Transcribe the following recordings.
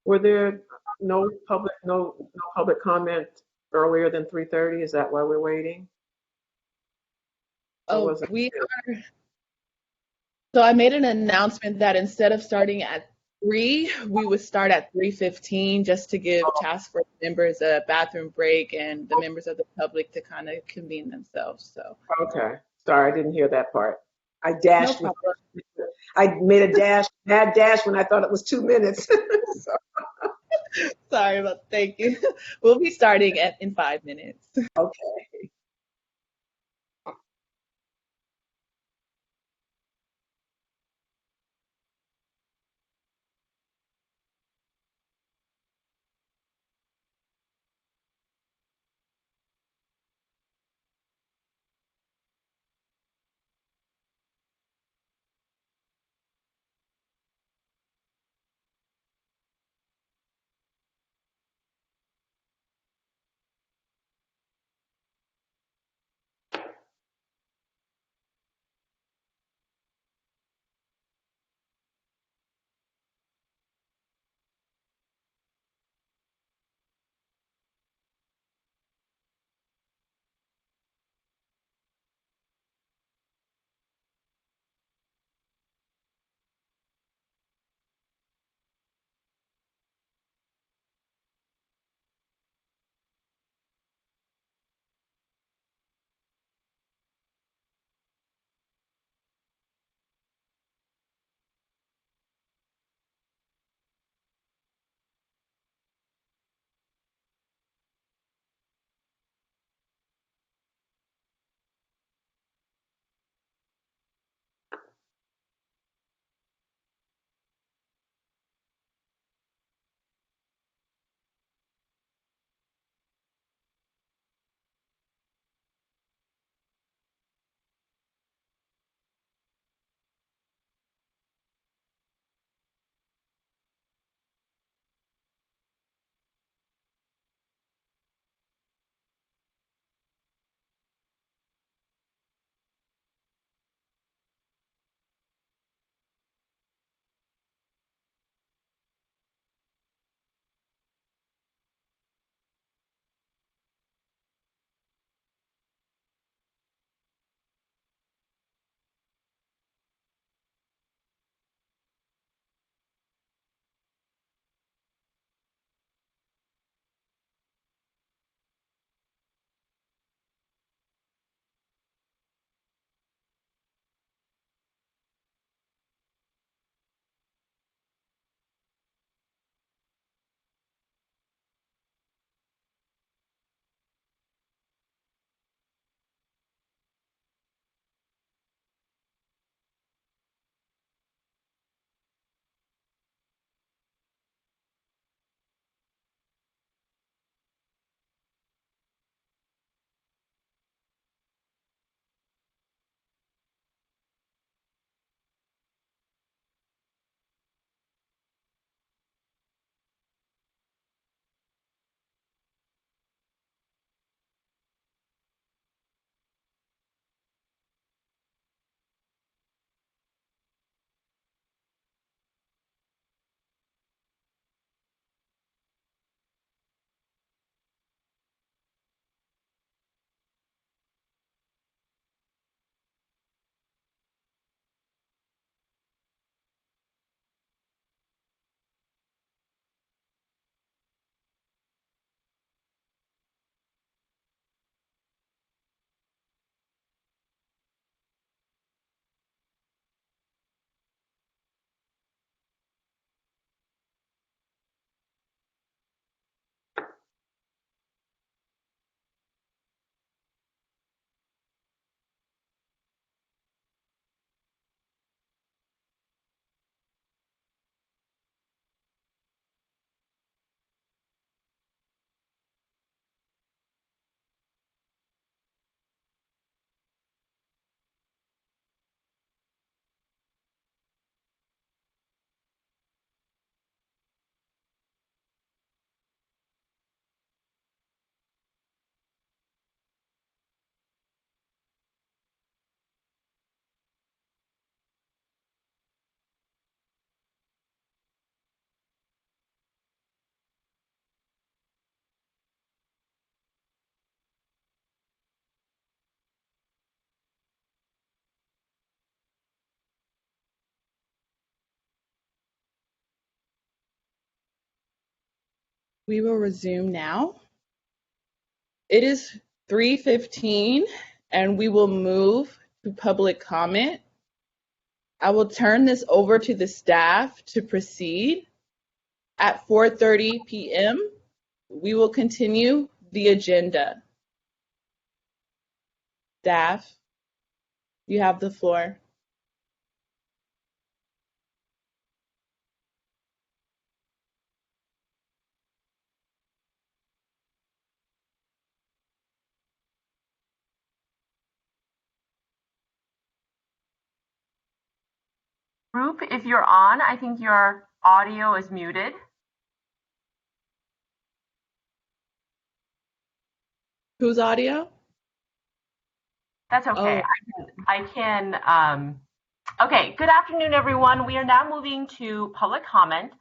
Were there no public comment earlier than 3:30? Is that why we're waiting? Or Oh, was it? so I made an announcement that instead of starting at 3, we would start at 3:15 just to give task force members a bathroom break and the members of the public to kind of convene themselves. So, Okay. Sorry, I didn't hear that part. I no dashed when problem. I made a mad dash when I thought it was 2 minutes. So, Sorry about thank you. We'll be starting in 5 minutes. okay. We will resume now. It is 3:15 and we will move to public comment. I will turn this over to the staff to proceed. At 4:30 p.m., we will continue the agenda. Staff, you have the floor. Group, if you're on, I think your audio is muted. Whose audio? That's okay. Okay, good afternoon, everyone. We are now moving to public comment.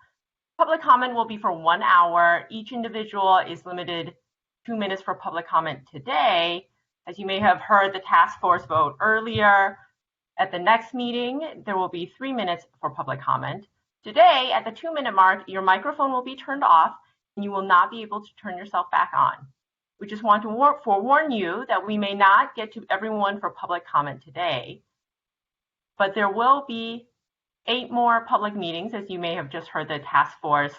Public comment will be for 1 hour. Each individual is limited 2 minutes for public comment today. As you may have heard the task force vote earlier, at the next meeting, there will be 3 minutes for public comment. Today, at the 2-minute mark, your microphone will be turned off and you will not be able to turn yourself back on. We just want to forewarn you that we may not get to everyone for public comment today, but there will be 8 more public meetings, as you may have just heard the task force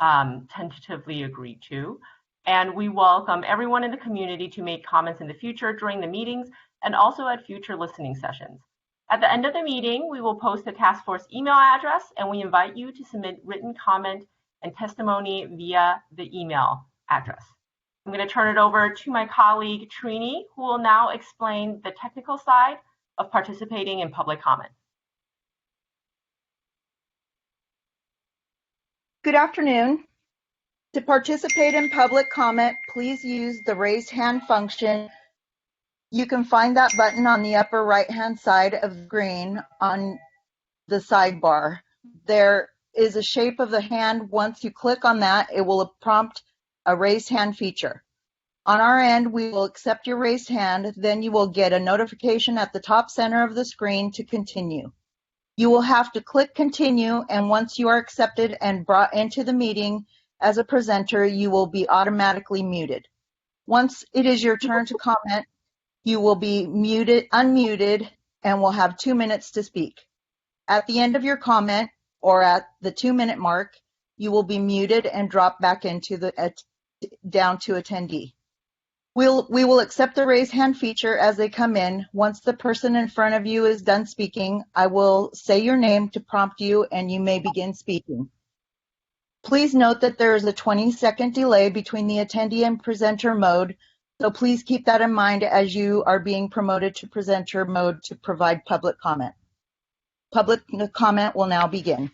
tentatively agree to. And we welcome everyone in the community to make comments in the future during the meetings and also at future listening sessions. At the end of the meeting, we will post the task force email address and we invite you to submit written comment and testimony via the email address. I'm going to turn it over to my colleague Trini, who will now explain the technical side of participating in public comment. Good afternoon. To participate in public comment, please use the raise hand function. You can find that button on the upper right-hand side of the screen on the sidebar. There is a shape of the hand. Once you click on that, it will prompt a raise hand feature. On our end, we will accept your raised hand, then you will get a notification at the top center of the screen to continue. You will have to click continue, and once you are accepted and brought into the meeting as a presenter, you will be automatically muted. Once it is your turn to comment, you will be unmuted, and will have 2 minutes to speak. At the end of your comment, or at the 2-minute mark, you will be muted and drop back into down to attendee. We will accept the raise hand feature as they come in. Once the person in front of you is done speaking, I will say your name to prompt you and you may begin speaking. Please note that there is a 20-second delay between the attendee and presenter mode, so please keep that in mind as you are being promoted to presenter mode to provide public comment. Public comment will now begin.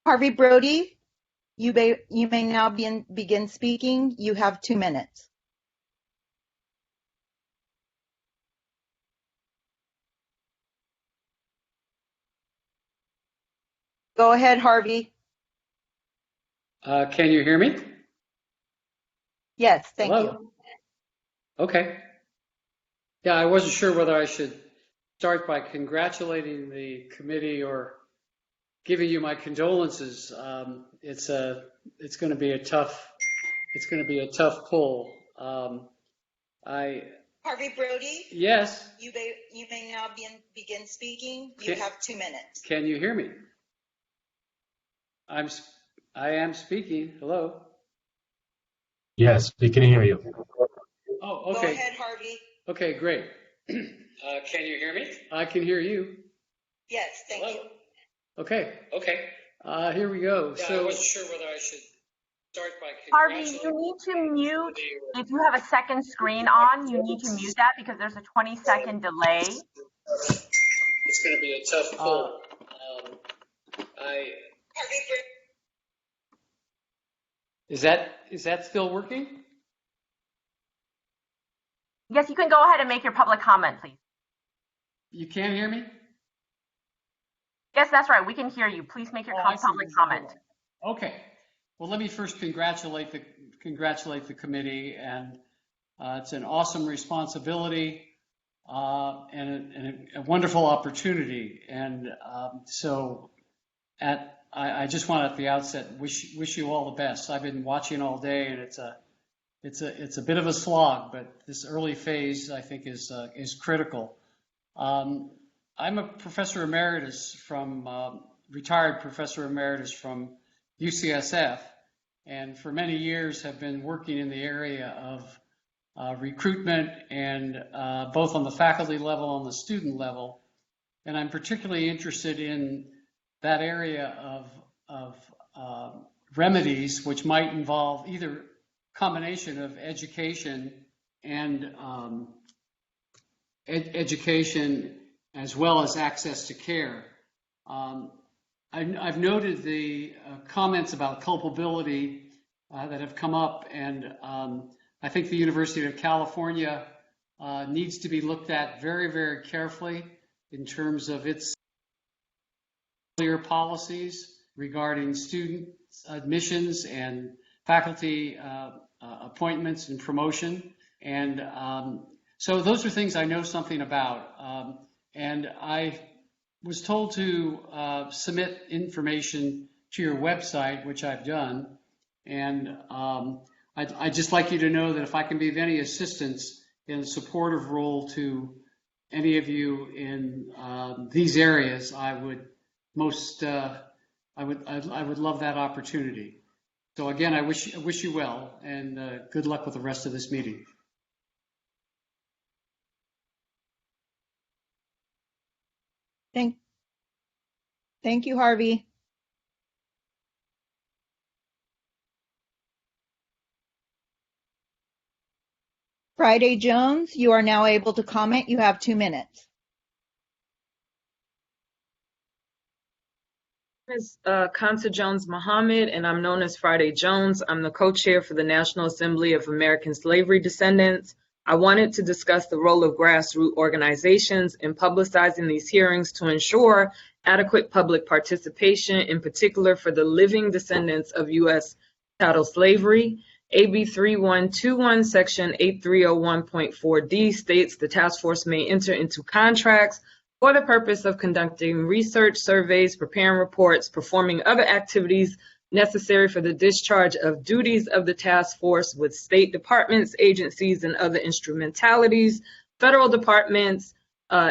Harvey Brody, you may now begin speaking. You have 2 minutes. Go ahead, Harvey. Can you hear me? Yes, thank Hello? you. Okay. Yeah, I wasn't sure whether I should start by congratulating the committee or giving you my condolences. It's going to be a tough pull. Harvey Brody? Yes. You may now begin speaking. You have 2 minutes. Can you hear me? I am speaking. Hello. Yes, we can hear you. Oh, okay. Go ahead, Harvey. Okay, great. Can you hear me? I can hear you. Yes, thank you. Okay. Okay. Here we go. Yeah, So I wasn't sure whether I should Start by Harvey, you congratulating need to mute. the If you have a second screen on, you need to mute that because there's a 20-second delay. It's going to be a tough pull. Is that still working? Yes, you can go ahead and make your public comment, please. You can't hear me? Yes, that's right. We can hear you. Please make your I see. public comment. Okay. Well, let me first congratulate the committee, and it's an awesome responsibility and a wonderful opportunity. And I just want at the outset wish you all the best. I've been watching all day, and it's a bit of a slog, but this early phase I think is critical. I'm a professor emeritus retired professor emeritus from UCSF, and for many years have been working in the area of recruitment and both on the faculty level and the student level. And I'm particularly interested in that area of remedies which might involve either combination of education and education as well as access to care. I've noted the comments about culpability that have come up, and I think the University of California needs to be looked at very, very carefully in terms of its clear policies regarding student admissions and faculty appointments and promotion. And so those are things I know something about. And I was told to submit information to your website, which I've done. And I'd just like you to know that if I can be of any assistance in a supportive role to any of you in these areas, I would love that opportunity. So again, I wish you well, and good luck with the rest of this meeting. Thank you, Harvey. Friday Jones, you are now able to comment. You have 2 minutes. My name is Kanta Jones Muhammad, and I'm known as Friday Jones. I'm the co-chair for the National Assembly of American Slavery Descendants. I wanted to discuss the role of grassroots organizations in publicizing these hearings to ensure adequate public participation, in particular for the living descendants of U.S. chattel slavery. AB 3121, Section 8301.4D states the task force may enter into contracts for the purpose of conducting research, surveys, preparing reports, performing other activities necessary for the discharge of duties of the task force with state departments, agencies, and other instrumentalities, federal departments,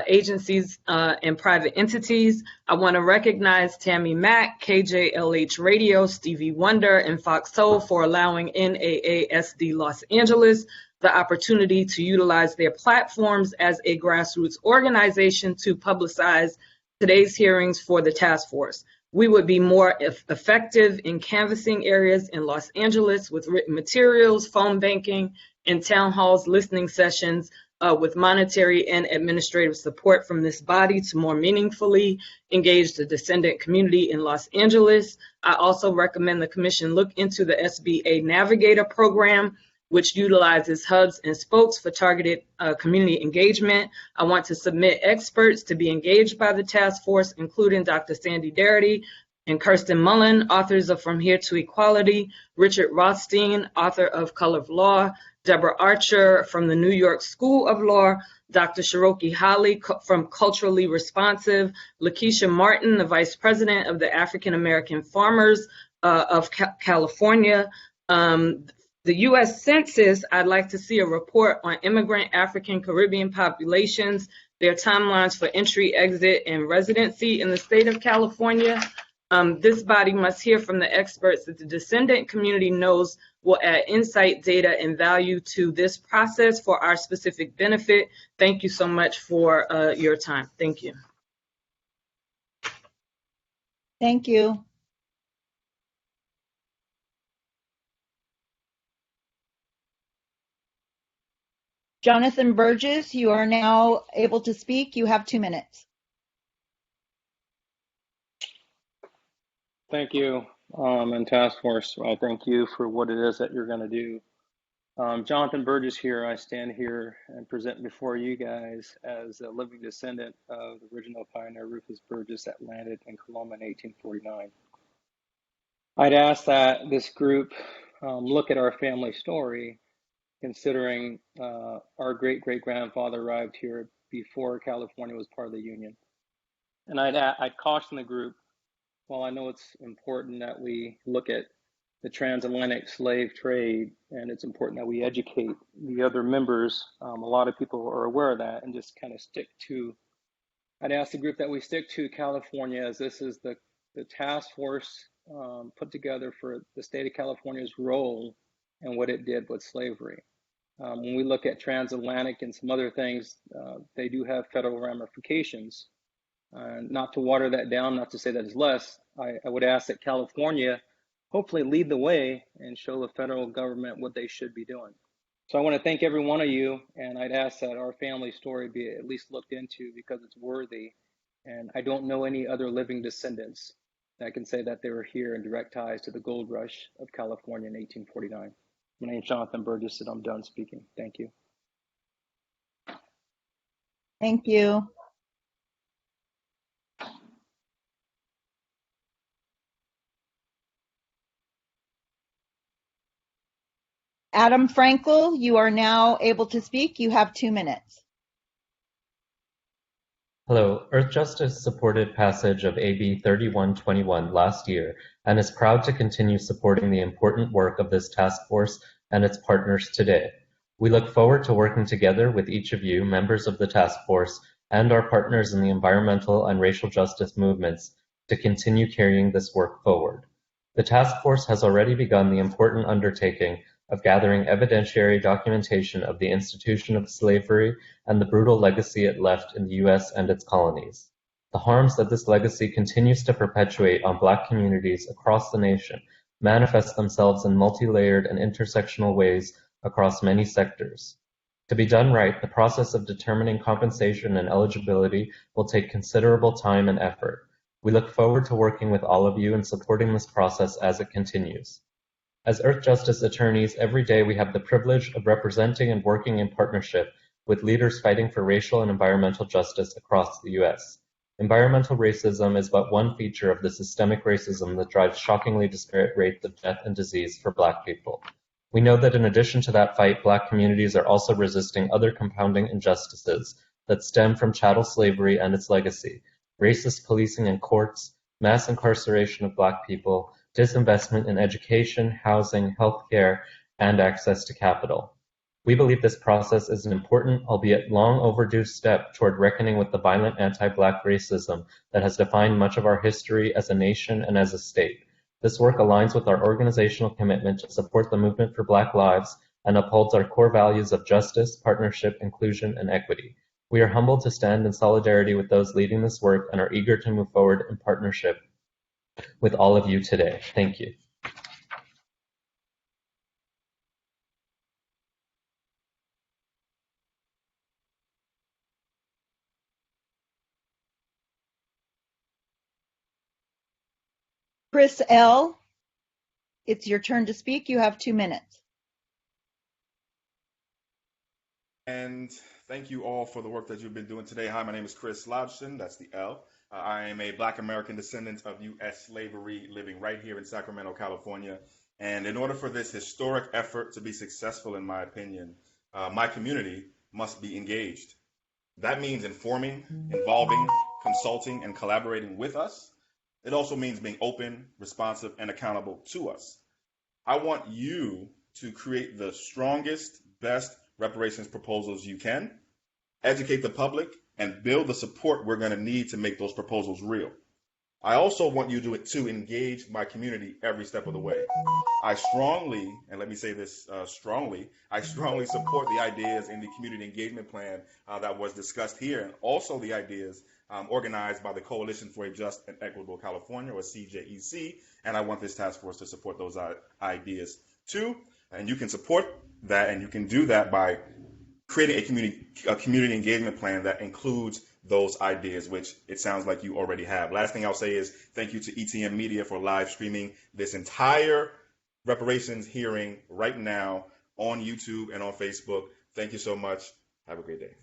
agencies, and private entities. I want to recognize Tammy Mack, KJLH Radio, Stevie Wonder, and Fox Soul for allowing NAASD Los Angeles the opportunity to utilize their platforms as a grassroots organization to publicize today's hearings for the task force. We would be more effective in canvassing areas in Los Angeles with written materials, phone banking, and town halls listening sessions with monetary and administrative support from this body to more meaningfully engage the descendant community in Los Angeles. I also recommend the commission look into the SBA Navigator program, which utilizes hubs and spokes for targeted community engagement. I want to submit experts to be engaged by the task force, including Dr. Sandy Darity and Kirsten Mullen, authors of From Here to Equality, Richard Rothstein, author of Color of Law, Deborah Archer from the New York School of Law, Dr. Shiroki Holly from Culturally Responsive, Lakeisha Martin, the Vice President of the African American Farmers of California. The U.S. Census, I'd like to see a report on immigrant African Caribbean populations, their timelines for entry, exit, and residency in the state of California. This body must hear from the experts that the descendant community knows will add insight, data, and value to this process for our specific benefit. Thank you so much for your time. Thank you. Thank you. Jonathan Burgess, you are now able to speak. You have 2 minutes. Thank you, and Task Force, I thank you for what it is that you're going to do. Jonathan Burgess here. I stand here and present before you guys as a living descendant of the original pioneer Rufus Burgess that landed in Coloma in 1849. I'd ask that this group look at our family story, considering our great-great-grandfather arrived here before California was part of the Union. And I'd caution the group, while I know it's important that we look at the transatlantic slave trade, and it's important that we educate the other members, a lot of people are aware of that, and just kind of stick to, I'd ask the group that we stick to California, as this is the task force put together for the state of California's role and what it did with slavery. When we look at transatlantic and some other things, they do have federal ramifications. Not to water that down, not to say that it's less, I would ask that California hopefully lead the way and show the federal government what they should be doing. So I want to thank every one of you, and I'd ask that our family story be at least looked into because it's worthy. And I don't know any other living descendants that can say that they were here in direct ties to the gold rush of California in 1849. My name is Jonathan Burgess, and I'm done speaking. Thank you. Thank you. Adam Frankel, you are now able to speak. You have 2 minutes. Hello. Earthjustice supported passage of AB 3121 last year and is proud to continue supporting the important work of this task force and its partners today. We look forward to working together with each of you, members of the task force, and our partners in the environmental and racial justice movements to continue carrying this work forward. The task force has already begun the important undertaking of gathering evidentiary documentation of the institution of slavery and the brutal legacy it left in the U.S. and its colonies. The harms that this legacy continues to perpetuate on Black communities across the nation manifest themselves in multi-layered and intersectional ways across many sectors. To be done right, the process of determining compensation and eligibility will take considerable time and effort. We look forward to working with all of you and supporting this process as it continues. As Earthjustice attorneys, every day we have the privilege of representing and working in partnership with leaders fighting for racial and environmental justice across the U.S. Environmental racism is but one feature of the systemic racism that drives shockingly disparate rates of death and disease for Black people. We know that in addition to that fight, Black communities are also resisting other compounding injustices that stem from chattel slavery and its legacy, racist policing and courts, mass incarceration of Black people, disinvestment in education, housing, healthcare, and access to capital. We believe this process is an important, albeit long overdue step toward reckoning with the violent anti-Black racism that has defined much of our history as a nation and as a state. This work aligns with our organizational commitment to support the movement for Black lives and upholds our core values of justice, partnership, inclusion, and equity. We are humbled to stand in solidarity with those leading this work and are eager to move forward in partnership with all of you today. Thank you. Chris L., it's your turn to speak. You have 2 minutes. And thank you all for the work that you've been doing today. Hi, my name is Chris Lodgson. That's the L. I am a Black American descendant of U.S. slavery living right here in Sacramento, California. And in order for this historic effort to be successful, in my opinion, my community must be engaged. That means informing, involving, consulting, and collaborating with us. It also means being open, responsive, and accountable to us. I want you to create the strongest, best reparations proposals you can, educate the public, and build the support we're going to need to make those proposals real. I also want you to engage my community every step of the way. I strongly, and let me say this strongly, I strongly support the ideas in the community engagement plan that was discussed here, and also the ideas organized by the Coalition for a Just and Equitable California, or CJEC, and I want this task force to support those ideas too. And you can support that, and you can do that by creating a community engagement plan that includes those ideas, which it sounds like you already have. Last thing I'll say is thank you to ETM Media for live streaming this entire reparations hearing right now on YouTube and on Facebook. Thank you so much. Have a great day.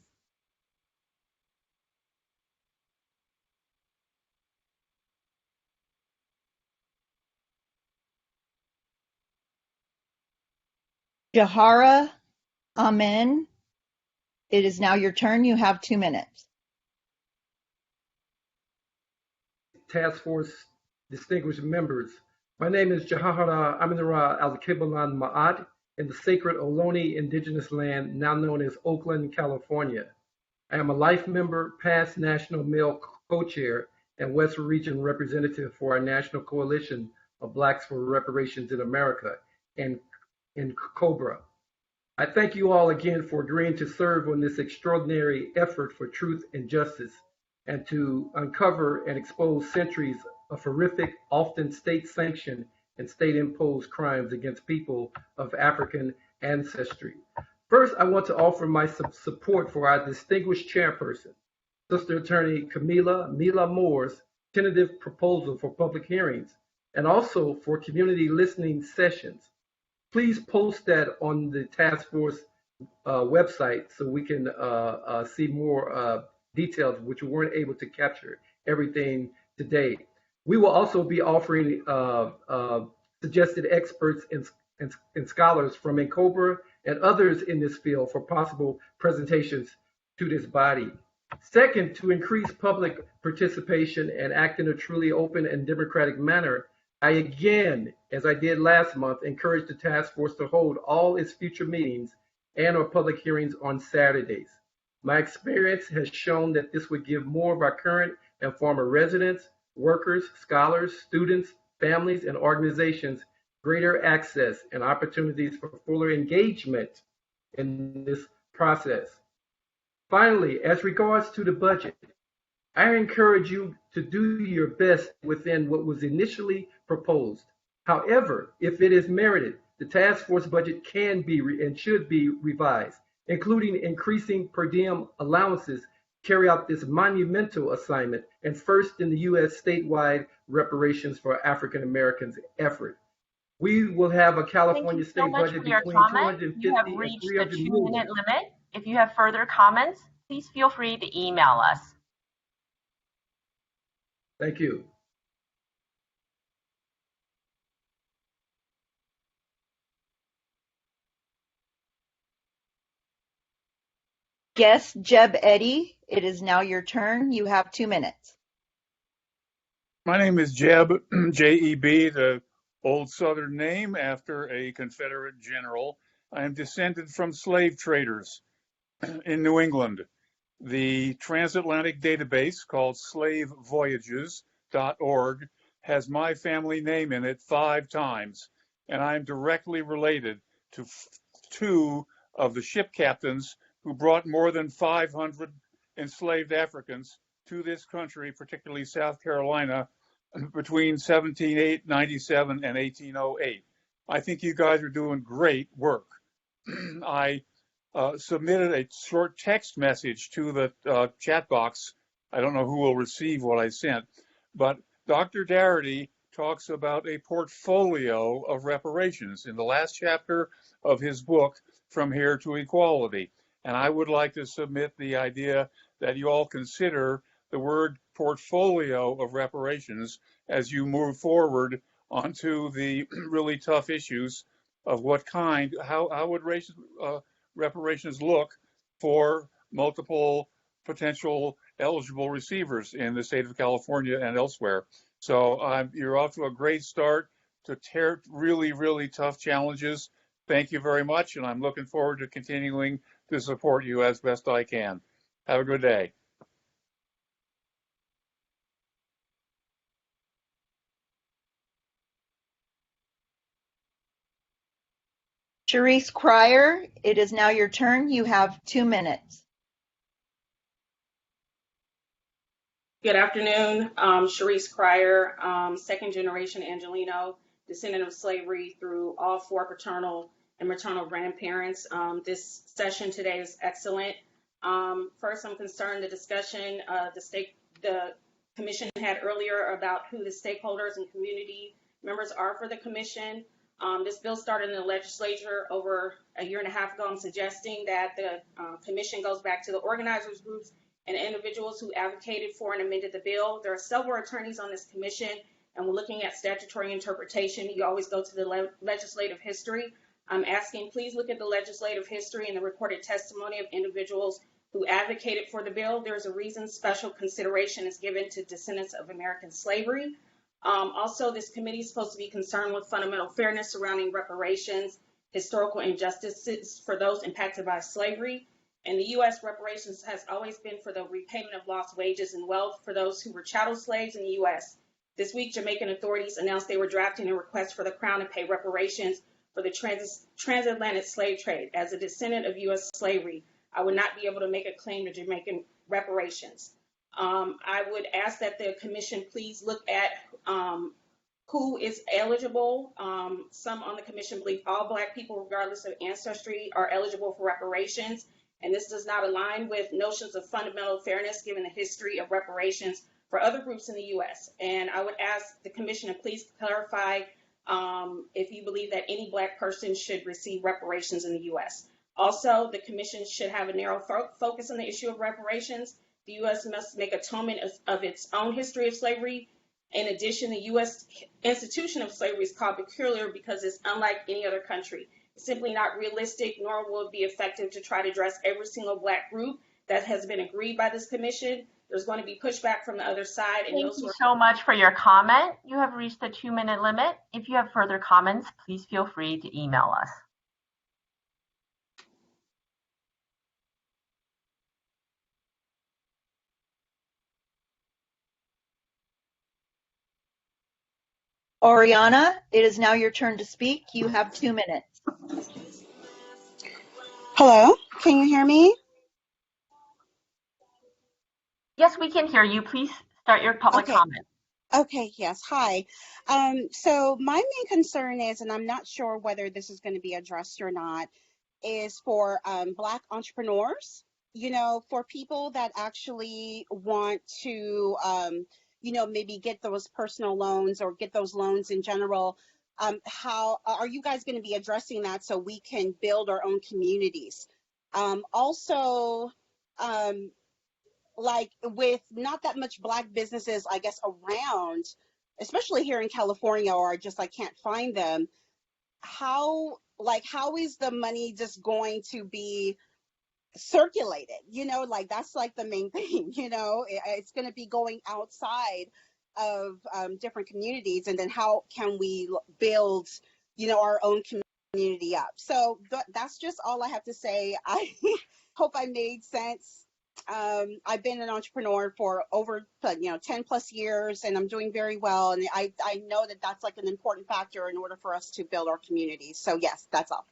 Jahara Amen, it is now your turn. You have 2 minutes. Task Force distinguished members. My name is Jahara Aminara Al-Kibalan Ma'at in the sacred Ohlone indigenous land now known as Oakland, California. I am a life member, past national male co-chair, and West Region representative for our National Coalition of Blacks for Reparations in America, and in COBRA. I thank you all again for agreeing to serve on this extraordinary effort for truth and justice, and to uncover and expose centuries of horrific, often state-sanctioned and state-imposed crimes against people of African ancestry. First, I want to offer my support for our distinguished chairperson, Sister Attorney Camila Mila Moore's tentative proposal for public hearings, and also for community listening sessions. Please post that on the task force website so we can see more details, which we weren't able to capture everything today. We will also be offering suggested experts and scholars from NCOBRA and others in this field for possible presentations to this body. Second, to increase public participation and act in a truly open and democratic manner, I again, as I did last month, encourage the task force to hold all its future meetings and/or public hearings on Saturdays. My experience has shown that this would give more of our current and former residents, workers, scholars, students, families, and organizations greater access and opportunities for fuller engagement in this process. Finally, as regards to the budget, I encourage you to do your best within what was initially proposed. However, if it is merited, the task force budget can be and should be revised, including increasing per diem allowances to carry out this monumental assignment and first in the U.S. statewide reparations for African Americans effort. We will have a California state budget between 250 you have and reached 300 the million. 2-minute limit. If you have further comments, please feel free to email us. Thank you. Guest Jeb Eddy, it is now your turn. You have 2 minutes. My name is Jeb, J-E-B, the old Southern name after a Confederate general. I am descended from slave traders in New England. The transatlantic database called slavevoyages.org has my family name in it 5 times, and I am directly related to 2 of the ship captains who brought more than 500 enslaved Africans to this country, particularly South Carolina, between 1797 and 1808. I think you guys are doing great work. I submitted a short text message to the chat box. I don't know who will receive what I sent, but Dr. Darity talks about a portfolio of reparations in the last chapter of his book, From Here to Equality. And I would like to submit the idea that you all consider the word portfolio of reparations as you move forward onto the really tough issues of what kind, how would reparations look for multiple potential eligible receivers in the state of California and elsewhere. So you're off to a great start to tear really, really tough challenges. Thank you very much, and I'm looking forward to continuing to support you as best I can. Have a good day. Sharice Cryer, it is now your turn. You have 2 minutes. Good afternoon. Sharice Cryer, second generation Angelino, descendant of slavery through all 4 paternal and maternal grandparents. This session today is excellent. First, I'm concerned the discussion the commission had earlier about who the stakeholders and community members are for the commission. This bill started in the legislature over a year and a half ago. I'm suggesting that the commission goes back to the organizers groups and individuals who advocated for and amended the bill. There are several attorneys on this commission, and we're looking at statutory interpretation. You always go to the legislative history. I'm asking, please look at the legislative history and the recorded testimony of individuals who advocated for the bill. There's a reason special consideration is given to descendants of American slavery. Also, this committee is supposed to be concerned with fundamental fairness surrounding reparations, historical injustices for those impacted by slavery. And the U.S. reparations has always been for the repayment of lost wages and wealth for those who were chattel slaves in the U.S. This week, Jamaican authorities announced they were drafting a request for the Crown to pay reparations for the transatlantic slave trade. As a descendant of U.S. slavery, I would not be able to make a claim to Jamaican reparations. I would ask that the commission please look at who is eligible. Some on the commission believe all Black people, regardless of ancestry, are eligible for reparations. And this does not align with notions of fundamental fairness given the history of reparations for other groups in the U.S. And I would ask the commission to please clarify if you believe that any Black person should receive reparations in the U.S. Also, the commission should have a narrow focus on the issue of reparations. The U.S. must make atonement of its own history of slavery. In addition, the U.S. institution of slavery is called peculiar because it's unlike any other country. It's simply not realistic, nor will it be effective to try to address every single Black group that has been agreed by this commission. There's going to be pushback from the other side. And Thank you so much for your comment. You have reached the 2-minute limit. If you have further comments, please feel free to email us. Oriana, it is now your turn to speak. You have 2 minutes. Hello, can you hear me? Yes, we can hear you. Please start your public comment. Okay, yes, hi. So my main concern is, and I'm not sure whether this is going to be addressed or not, is for Black entrepreneurs, you know, for people that actually want to, you know, maybe get those personal loans or get those loans in general. How are you guys going to be addressing that so we can build our own communities? Also, like with not that much Black businesses, I guess, around, especially here in California, or just I can't find them, how is the money just going to be circulated? You know, like that's like the main thing, you know, it's going to be going outside of different communities, and then how can we build, you know, our own community up? So that's just all I have to say. I hope I made sense. I've been an entrepreneur for over 10 plus years, and I'm doing very well, and I know that that's like an important factor in order for us to build our communities. So yes, that's all.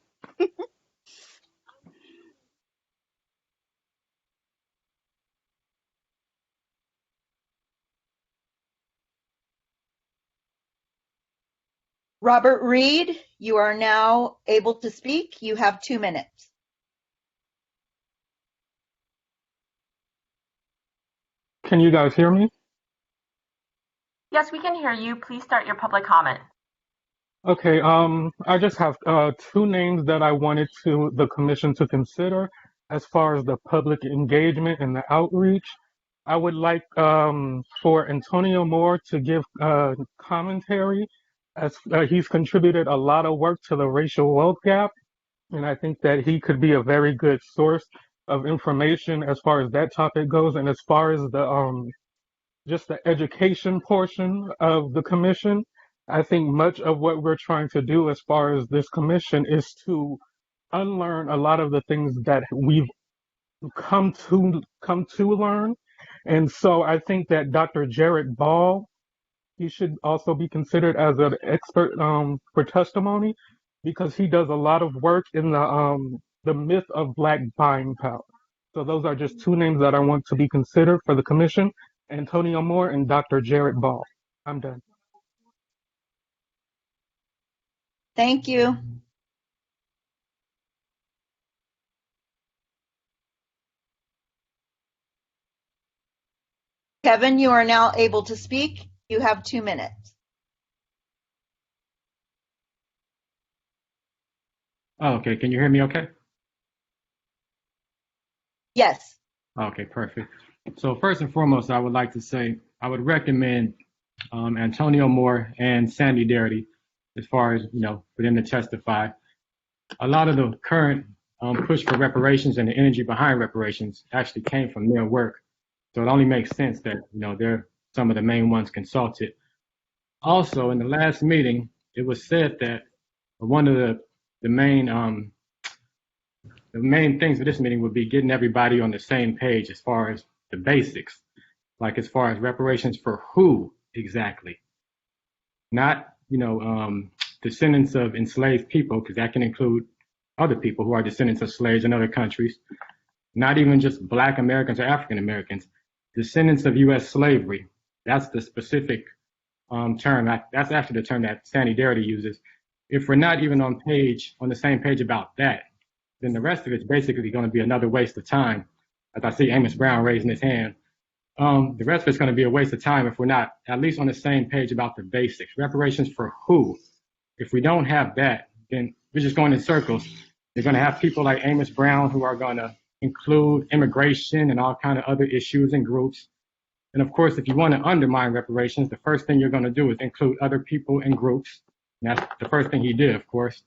Robert Reed, you are now able to speak. You have 2 minutes. Can you guys hear me? Yes, we can hear you. Please start your public comment. Okay, I just have 2 names that I wanted the commission to consider as far as the public engagement and the outreach. I would like for Antonio Moore to give commentary, as he's contributed a lot of work to the racial wealth gap, and I think that he could be a very good source of information as far as that topic goes, and as far as the just the education portion of the commission. I think much of what we're trying to do as far as this commission is to unlearn a lot of the things that we've come to learn. And so I think that Dr. Jarrett Ball, he should also be considered as an expert for testimony, because he does a lot of work in the myth of Black buying power. So those are just 2 names that I want to be considered for the commission: Antonio Moore and Dr. Jarrett Ball. I'm done. Thank you. Kevin, you are now able to speak. You have 2 minutes. Oh, okay. Can you hear me okay? Yes. Okay, perfect. So first and foremost, I would like to say I would recommend Antonio Moore and Sandy Darity as far as, for them to testify. A lot of the current push for reparations and the energy behind reparations actually came from their work. So it only makes sense that, they're some of the main ones consulted. Also, in the last meeting, it was said that one of the main things for this meeting would be getting everybody on the same page as far as the basics, like as far as reparations for who exactly, not descendants of enslaved people, because that can include other people who are descendants of slaves in other countries, not even just Black Americans or African Americans, descendants of U.S. slavery. That's the specific term. That's actually the term that Sandy Darity uses. If we're not even on the same page about that, then the rest of it's basically going to be another waste of time. As I see Amos Brown raising his hand, the rest of it's going to be a waste of time if we're not at least on the same page about the basics. Reparations for who? If we don't have that, then we're just going in circles. You're going to have people like Amos Brown who are going to include immigration and all kind of other issues and groups. And of course, if you want to undermine reparations, the first thing you're going to do is include other people and groups. And that's the first thing he did, of course.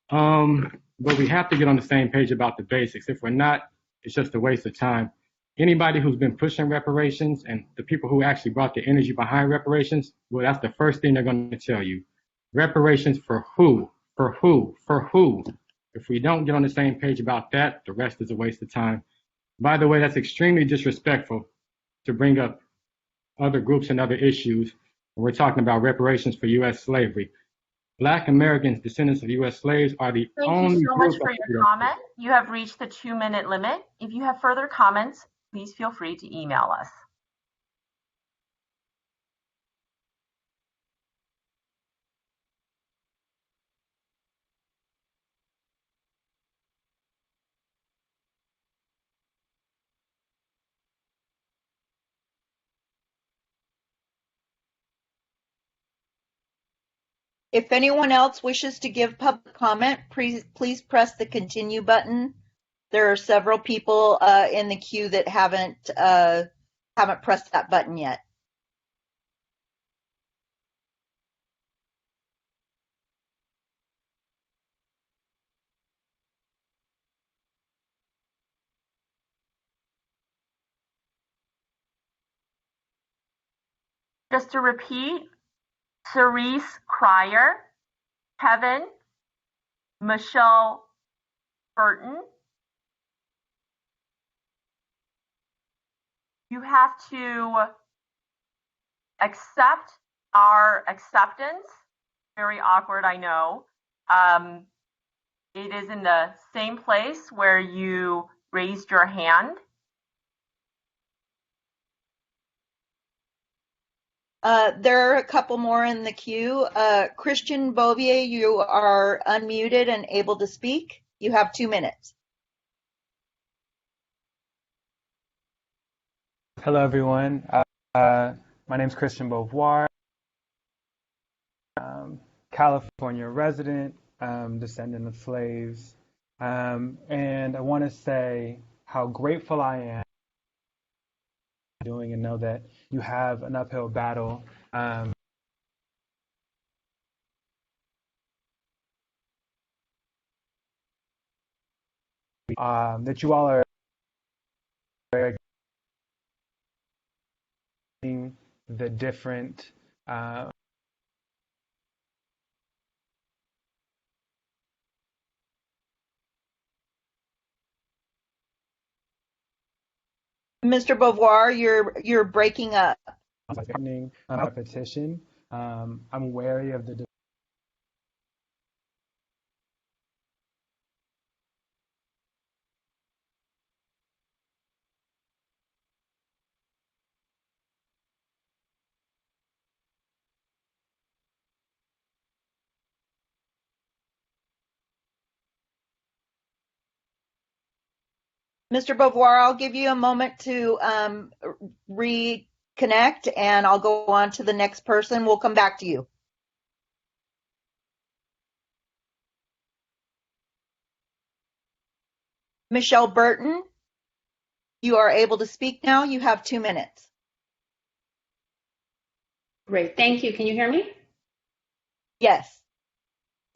But we have to get on the same page about the basics. If we're not, it's just a waste of time. Anybody who's been pushing reparations and the people who actually brought the energy behind reparations, well, that's the first thing they're going to tell you. Reparations for who? For who? For who? If we don't get on the same page about that, the rest is a waste of time. By the way, that's extremely disrespectful to bring up other groups and other issues when we're talking about reparations for U.S. slavery. Black Americans, descendants of U.S. slaves, are the only Thank you so much group for your comment. You have reached the 2-minute limit. If you have further comments, please feel free to email us. If anyone else wishes to give public comment, please press the continue button. There are several people in the queue that haven't pressed that button yet. Just to repeat, Cerise Cryer, Kevin, Michelle Burton. You have to accept our acceptance. Very awkward, I know. It is in the same place where you raised your hand. There are a couple more in the queue. Christian Bouvier, you are unmuted and able to speak. You have 2 minutes. Hello, everyone. My name is Christian Beauvoir, California resident, descendant of slaves. And I want to say how grateful I am doing and know that you have an uphill battle. That you all are the different Mr. Beauvoir, you're breaking up. petition. I'm wary of the Mr. Beauvoir, I'll give you a moment to reconnect disconnect and I'll go on to the next person. We'll come back to you. Michelle Burton, you are able to speak now. You have 2 minutes. Great, thank you. Can you hear me? Yes.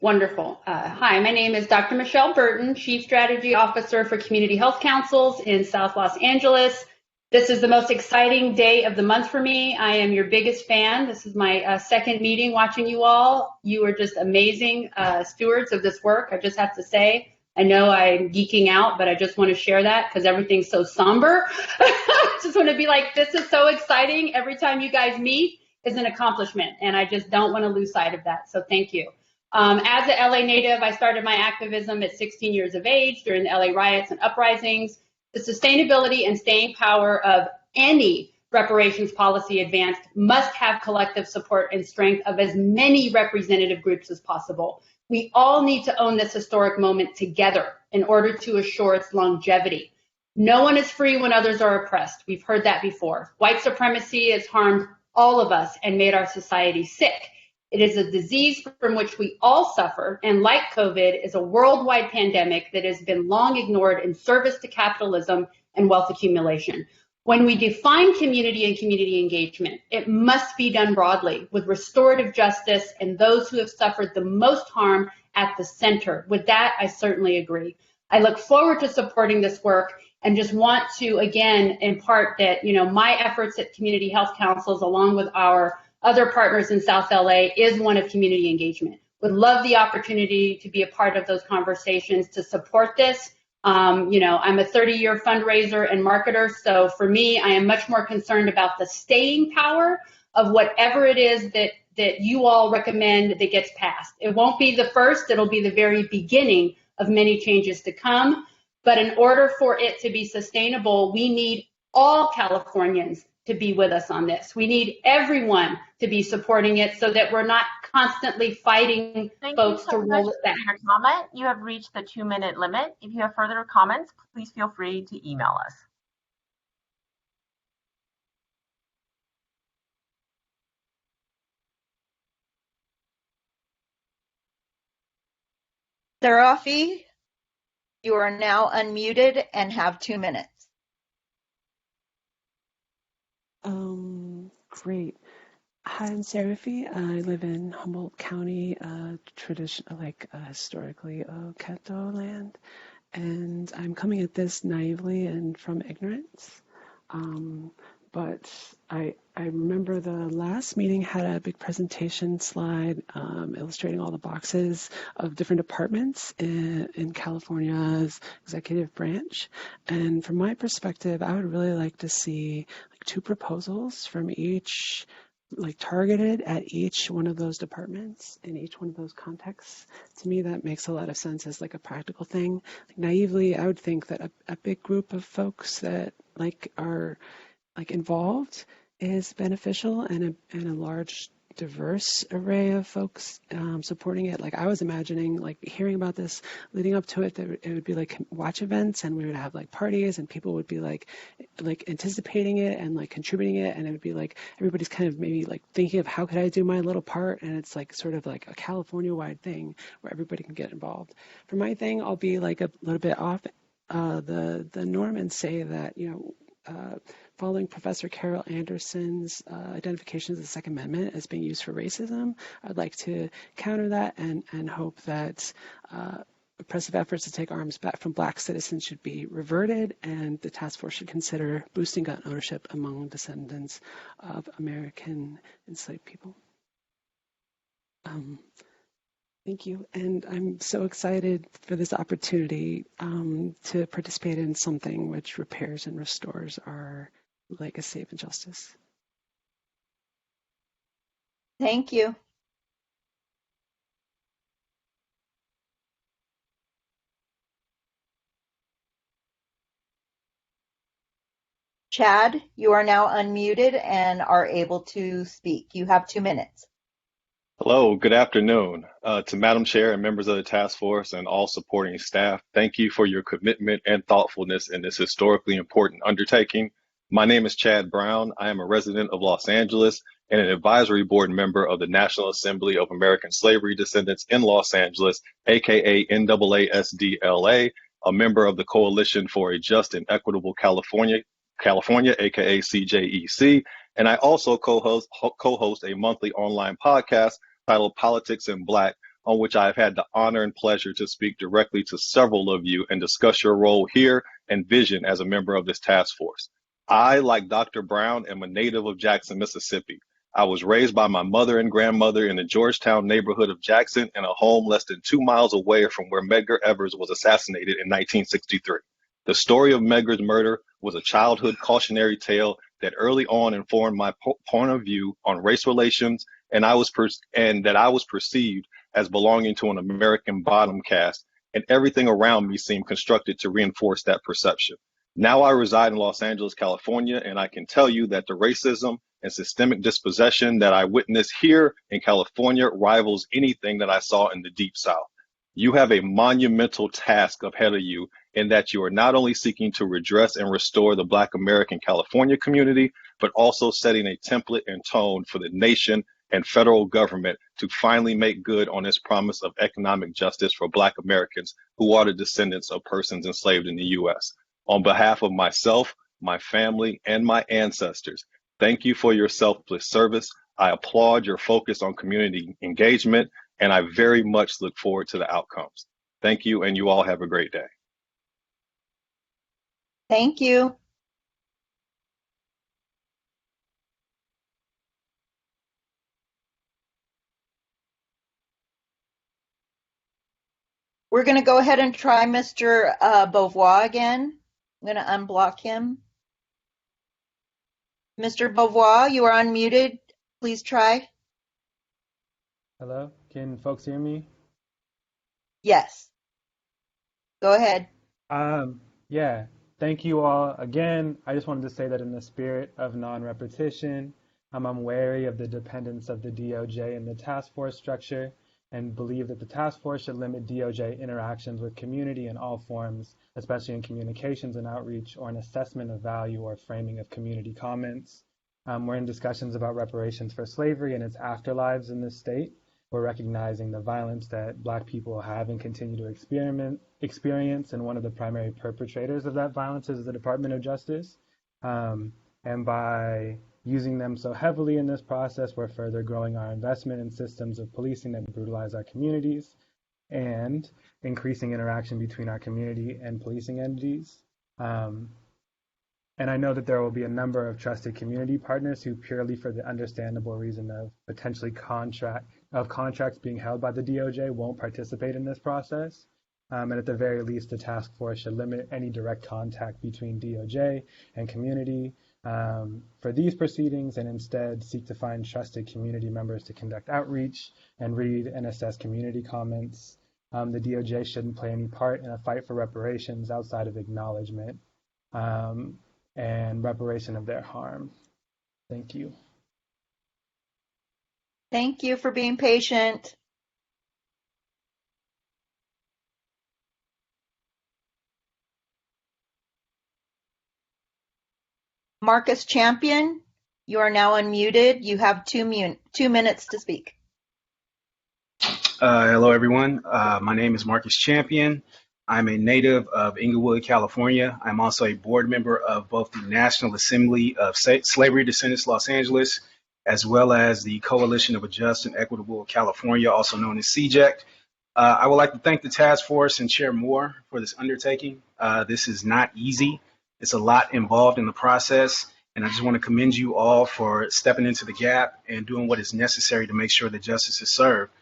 Wonderful. Hi, my name is Dr. Michelle Burton, Chief Strategy Officer for Community Health Councils in South Los Angeles. This is the most exciting day of the month for me. I am your biggest fan. This is my second meeting watching you all. You are just amazing stewards of this work, I just have to say. I know I'm geeking out, but I just want to share that because everything's so somber. I just want to be like, this is so exciting. Every time you guys meet is an accomplishment, and I just don't want to lose sight of that. So thank you. As a LA native, I started my activism at 16 years of age during the LA riots and uprisings. The sustainability and staying power of any reparations policy advanced must have collective support and strength of as many representative groups as possible. We all need to own this historic moment together in order to assure its longevity. No one is free when others are oppressed. We've heard that before. White supremacy has harmed all of us and made our society sick. It is a disease from which we all suffer, and like COVID, is a worldwide pandemic that has been long ignored in service to capitalism and wealth accumulation. When we define community and community engagement, it must be done broadly with restorative justice and those who have suffered the most harm at the center. With that, I certainly agree. I look forward to supporting this work and just want to, again, impart that, my efforts at Community Health Councils, along with our other partners in South LA, is one of community engagement. Would love the opportunity to be a part of those conversations to support this. I'm a 30-year fundraiser and marketer, so for me, I am much more concerned about the staying power of whatever it is that you all recommend that gets passed. It won't be the first, it'll be the very beginning of many changes to come. But in order for it to be sustainable, we need all Californians to be with us on this. We need everyone to be supporting it so that we're not constantly fighting folks to roll it back. Your comment. You have reached the 2-minute limit. If you have further comments, please feel free to email us. Sarafi, you are now unmuted and have 2 minutes. Great. Hi, I'm Sarafi. I live in Humboldt County, historically Caddo land, and I'm coming at this naively and from ignorance. But I remember the last meeting had a big presentation slide illustrating all the boxes of different departments in California's executive branch. And from my perspective, I would really like to see 2 proposals from each, targeted at each one of those departments in each one of those contexts. To me, that makes a lot of sense as a practical thing. Naively, I would think that a big group of folks that are involved is beneficial, and a large diverse array of folks supporting it. I was imagining hearing about this leading up to it, that it would be watch events, and we would have parties, and people would be anticipating it and contributing it, and it would be everybody's kind of maybe thinking of how could I do my little part, and it's sort of a California wide thing where everybody can get involved. For my thing, I'll be a little bit off the norm and say that following Professor Carol Anderson's identification of the Second Amendment as being used for racism, I'd like to counter that and hope that oppressive efforts to take arms back from Black citizens should be reverted, and the task force should consider boosting gun ownership among descendants of American enslaved people. Thank you, and I'm so excited for this opportunity to participate in something which repairs and restores our legacy of injustice. Thank you. Chad, you are now unmuted and are able to speak. You have 2 minutes. Hello, good afternoon to Madam Chair and members of the task force and all supporting staff. Thank you for your commitment and thoughtfulness in this historically important undertaking. My name is Chad Brown. I am a resident of Los Angeles and an advisory board member of the National Assembly of American Slavery Descendants in Los Angeles, aka NAASDLA, a member of the Coalition for a Just and Equitable California, aka CJEC, and I also co-host a monthly online podcast titled Politics in Black, on which I have had the honor and pleasure to speak directly to several of you and discuss your role here and vision as a member of this task force. I, like Dr. Brown, am a native of Jackson, Mississippi. I was raised by my mother and grandmother in the Georgetown neighborhood of Jackson in a home less than 2 miles away from where Medgar Evers was assassinated in 1963. The story of Medgar's murder was a childhood cautionary tale that early on informed my point of view on race relations, and that I was perceived as belonging to an American bottom caste, and everything around me seemed constructed to reinforce that perception. Now I reside in Los Angeles, California, and I can tell you that the racism and systemic dispossession that I witnessed here in California rivals anything that I saw in the Deep South. You have a monumental task ahead of you in that you are not only seeking to redress and restore the Black American California community, but also setting a template and tone for the nation and federal government to finally make good on its promise of economic justice for Black Americans who are the descendants of persons enslaved in the U.S. On behalf of myself, my family, and my ancestors, thank you for your selfless service. I applaud your focus on community engagement, and I very much look forward to the outcomes. Thank you, and you all have a great day. Thank you. We're going to go ahead and try Mr. Beauvoir again. I'm going to unblock him. Mr. Beauvoir, you are unmuted. Please try. Hello, can folks hear me? Yes. Go ahead. Yeah, thank you all. Again, I just wanted to say that in the spirit of non-repetition, I'm wary of the dependence of the DOJ in the task force structure and believe that the task force should limit DOJ interactions with community in all forms, especially in communications and outreach or an assessment of value or framing of community comments. We're in discussions about reparations for slavery and its afterlives in this state. We're recognizing the violence that Black people have and continue to experience, and one of the primary perpetrators of that violence is the Department of Justice. And by using them so heavily in this process, we're further growing our investment in systems of policing that brutalize our communities and increasing interaction between our community and policing entities. And I know that there will be a number of trusted community partners who, purely for the understandable reason of potentially contracts being held by the DOJ, won't participate in this process. And at the very least, the task force should limit any direct contact between DOJ and community for these proceedings, and instead seek to find trusted community members to conduct outreach and read and assess community comments. The DOJ shouldn't play any part in a fight for reparations outside of acknowledgement and reparation of their harm. Thank you. Thank you for being patient. Marcus Champion, you are now unmuted. You have 2 minutes to speak. Hello, everyone. My name is Marcus Champion. I'm a native of Inglewood, California. I'm also a board member of both the National Assembly of Slavery Descendants Los Angeles, as well as the Coalition of a Just and Equitable California, also known as CJEC. I would like to thank the task force and Chair Moore for this undertaking. This is not easy. It's a lot involved in the process, and I just want to commend you all for stepping into the gap and doing what is necessary to make sure that justice is served.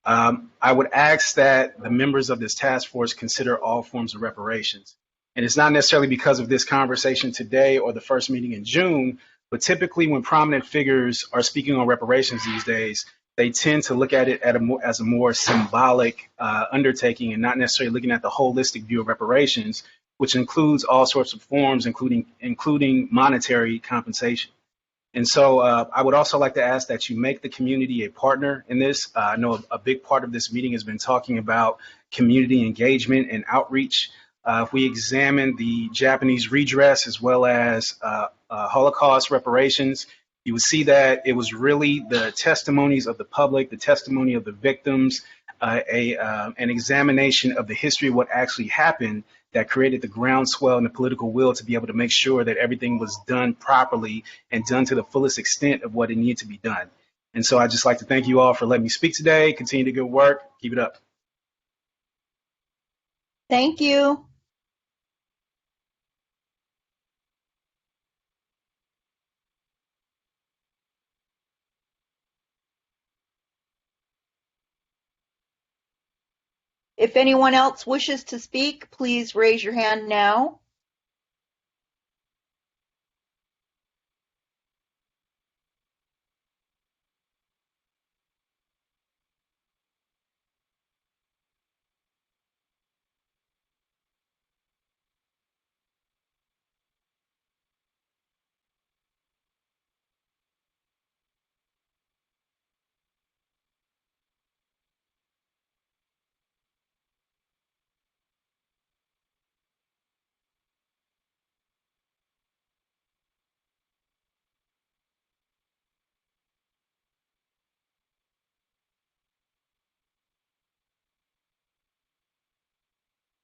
I would ask that the members of this task force consider all forms of reparations. And it's not necessarily because of this conversation today or the first meeting in June, but typically when prominent figures are speaking on reparations these days, they tend to look at it as a more symbolic undertaking and not necessarily looking at the holistic view of reparations, which includes all sorts of forms, including monetary compensation. And so I would also like to ask that you make the community a partner in this. I know a big part of this meeting has been talking about community engagement and outreach. If we examine the Japanese redress as well as Holocaust reparations, you would see that it was really the testimonies of the public, the testimony of the victims, an examination of the history of what actually happened that created the groundswell and the political will to be able to make sure that everything was done properly and done to the fullest extent of what it needed to be done. And so I'd just like to thank you all for letting me speak today. Continue the good work. Keep it up. Thank you. If anyone else wishes to speak, please raise your hand now.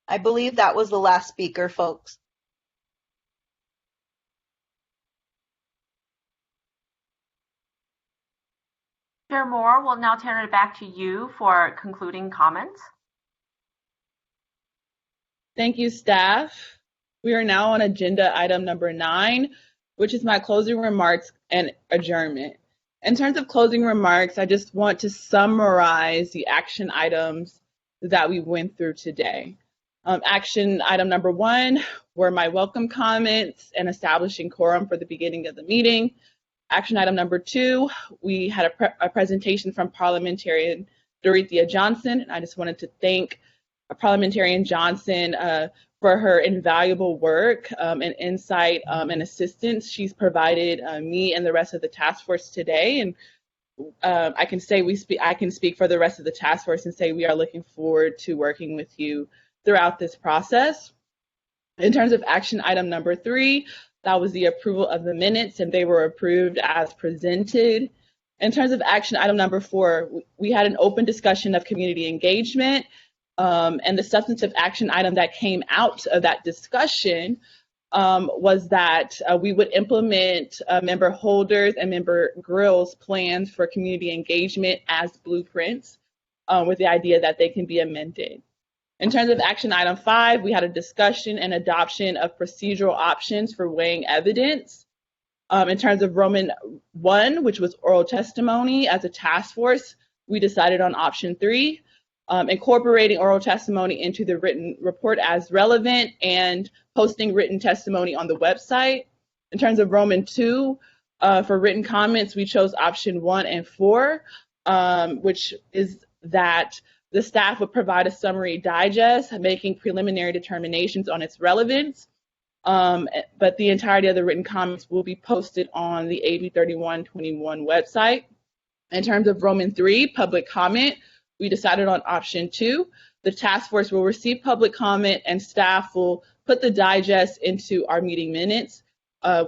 I believe that was the last speaker, folks. Chair Moore, we'll now turn it back to you for concluding comments. Thank you, staff. We are now on agenda item number 9, which is my closing remarks and adjournment. In terms of closing remarks, I just want to summarize the action items that we went through today. Action item number 1 were my welcome comments and establishing quorum for the beginning of the meeting. Action item number 2, we had a presentation from Parliamentarian Dorothea Johnson, and I just wanted to thank Parliamentarian Johnson for her invaluable work and insight and assistance she's provided me and the rest of the task force today. And I can speak for the rest of the task force and say we are looking forward to working with you throughout this process. In terms of action item number 3, that was the approval of the minutes, and they were approved as presented. In terms of action item number 4, we had an open discussion of community engagement, and the substantive action item that came out of that discussion was that we would implement member holders and member grills plans for community engagement as blueprints with the idea that they can be amended. In terms of action item 5, we had a discussion and adoption of procedural options for weighing evidence. In terms of Roman 1, which was oral testimony, as a task force, we decided on option 3, incorporating oral testimony into the written report as relevant and posting written testimony on the website. In terms of Roman 2, for written comments, we chose option 1 and 4, which is that the staff would provide a summary digest, making preliminary determinations on its relevance, but the entirety of the written comments will be posted on the AB 3121 website. In terms of Roman 3, public comment, we decided on option 2. The task force will receive public comment and staff will put the digest into our meeting minutes. A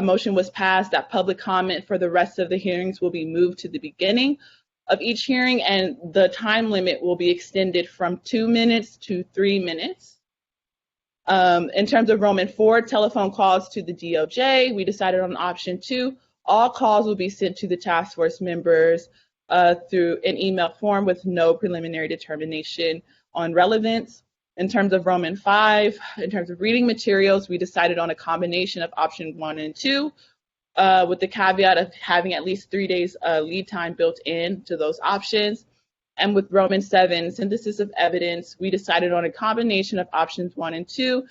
motion was passed that public comment for the rest of the hearings will be moved to the beginning of each hearing, and the time limit will be extended from 2 minutes to 3 minutes. In terms of Roman 4, telephone calls to the DOJ, we decided on option 2. All calls will be sent to the task force members through an email form with no preliminary determination on relevance. In terms of Roman 5, in terms of reading materials, we decided on a combination of option 1 and 2, with the caveat of having at least 3 days lead time built in to those options. And with Roman 7, synthesis of evidence, we decided on a combination of options 1 and 2,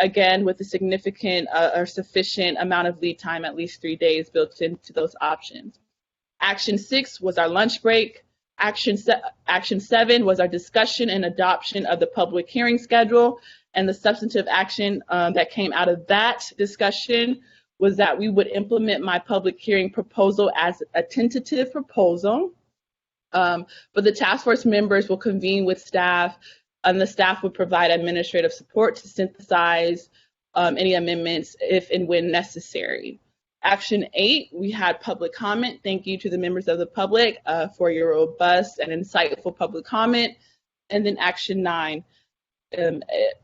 again, with a significant or sufficient amount of lead time, at least 3 days built into those options. Action 6 was our lunch break. Action 7 was our discussion and adoption of the public hearing schedule. And the substantive action that came out of that discussion was that we would implement my public hearing proposal as a tentative proposal. But the task force members will convene with staff, and the staff would provide administrative support to synthesize any amendments if and when necessary. Action 8, we had public comment. Thank you to the members of the public for your robust and insightful public comment. And then action 9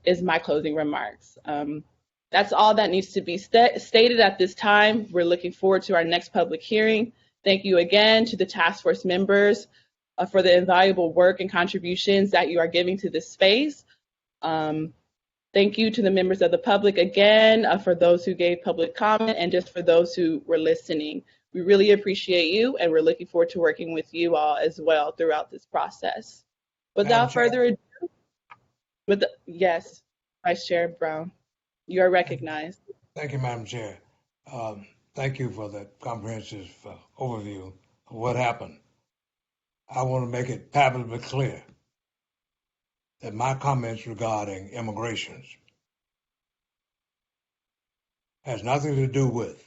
is my closing remarks. That's all that needs to be stated at this time. We're looking forward to our next public hearing. Thank you again to the task force members for the invaluable work and contributions that you are giving to this space. Thank you to the members of the public again, for those who gave public comment and just for those who were listening. We really appreciate you, and we're looking forward to working with you all as well throughout this process. Without further ado, yes, Vice Chair Brown, you are recognized. Thank you, Madam Chair. Thank you for the comprehensive overview of what happened. I want to make it palpably clear that my comments regarding immigrations has nothing to do with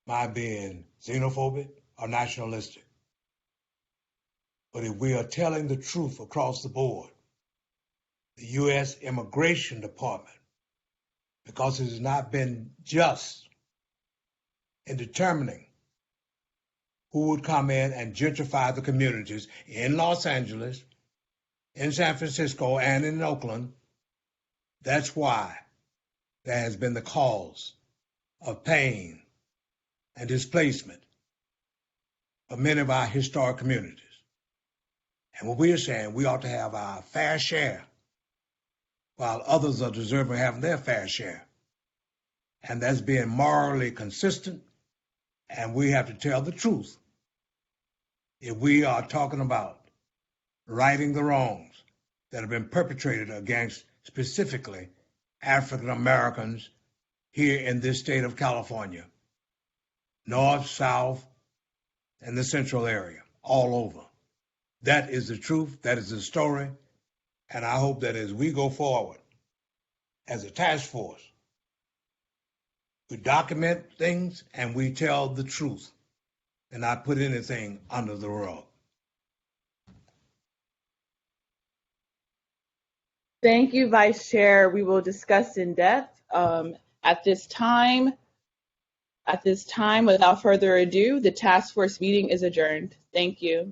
my being xenophobic or nationalistic. But if we are telling the truth across the board, the U.S. Immigration Department, because it has not been just in determining who would come in and gentrify the communities in Los Angeles, in San Francisco, and in Oakland, that's why there has been the cause of pain and displacement of many of our historic communities. And what we are saying, we ought to have our fair share, while others are deserving of having their fair share. And that's being morally consistent, and we have to tell the truth if we are talking about righting the wrongs that have been perpetrated against specifically African Americans here in this state of California, north, south, and the central area, all over. That is the truth, that is the story, and I hope that as we go forward as a task force, we document things and we tell the truth and not put anything under the rug. Thank you, Vice Chair. We will discuss in depth. At this time, without further ado, the task force meeting is adjourned. Thank you.